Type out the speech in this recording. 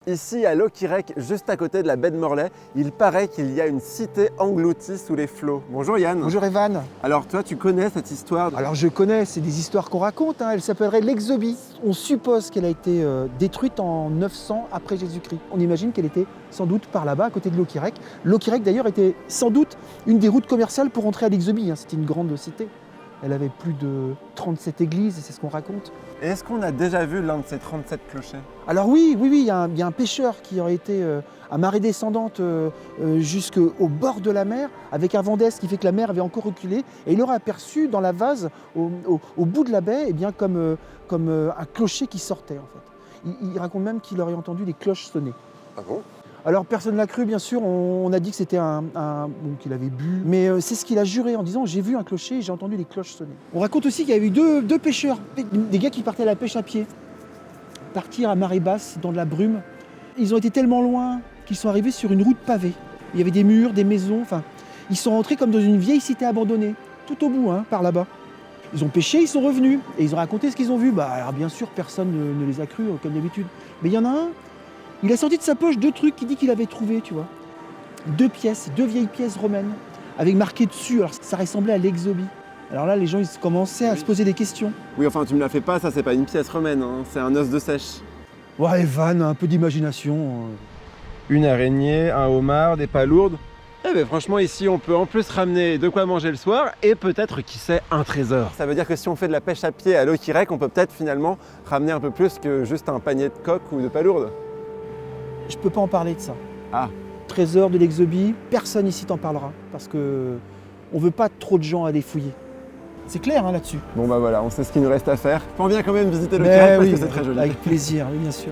Ici à Loquirec, juste à côté de la baie de Morlaix, il paraît qu'il y a une cité engloutie sous les flots. Bonjour Yann. Bonjour Evan. Alors toi tu connais cette histoire? Alors je connais, c'est des histoires qu'on raconte, elle s'appellerait l'Exobie. On suppose qu'elle a été détruite en 900 après Jésus-Christ. On imagine qu'elle était sans doute par là-bas, à côté de Loquirec. Loquirec d'ailleurs était sans doute une des routes commerciales pour entrer à l'Exobie, c'était une grande cité. Elle avait plus de 37 églises, c'est ce qu'on raconte. Et est-ce qu'on a déjà vu l'un de ces 37 clochers? Alors oui, il y a un pêcheur qui aurait été à marée descendante jusqu'au bord de la mer, avec un vent d'est qui fait que la mer avait encore reculé, et il aurait aperçu dans la vase, au bout de la baie, eh bien, comme un clocher qui sortait en fait. Il raconte même qu'il aurait entendu des cloches sonner. Ah bon? Alors personne ne l'a cru, bien sûr, on a dit que c'était qu'il avait bu, mais c'est ce qu'il a juré en disant « j'ai vu un clocher et j'ai entendu les cloches sonner ». On raconte aussi qu'il y avait eu deux pêcheurs, des gars qui partaient à la pêche à pied, partir à marée basse dans de la brume. Ils ont été tellement loin qu'ils sont arrivés sur une route pavée. Il y avait des murs, des maisons, enfin, ils sont rentrés comme dans une vieille cité abandonnée, tout au bout, par là-bas. Ils ont pêché, ils sont revenus, et ils ont raconté ce qu'ils ont vu. Alors bien sûr, personne ne les a crus, comme d'habitude. Mais il y en a un, il a sorti de sa poche deux trucs qu'il dit qu'il avait trouvés, tu vois. Deux vieilles pièces romaines, avec marqué dessus, alors ça ressemblait à l'Exobie. Alors là, les gens, ils commençaient à se poser des questions. Oui, enfin tu me la fais pas, ça c'est pas une pièce romaine, c'est un os de sèche. Ouais, Evan, un peu d'imagination. Une araignée, un homard, des palourdes. Eh bien franchement ici on peut en plus ramener de quoi manger le soir et peut-être, qui sait, un trésor. Ça veut dire que si on fait de la pêche à pied à Loquirec, on peut peut-être finalement ramener un peu plus que juste un panier de coques ou de palourdes. Je peux pas en parler de ça. Ah. Trésor de l'Exobie, personne ici t'en parlera, parce que on veut pas trop de gens à les fouiller. C'est clair là-dessus. Bon bah voilà, on sait ce qu'il nous reste à faire. On vient quand même visiter Loquirec parce que c'est très joli. Avec plaisir, oui bien sûr.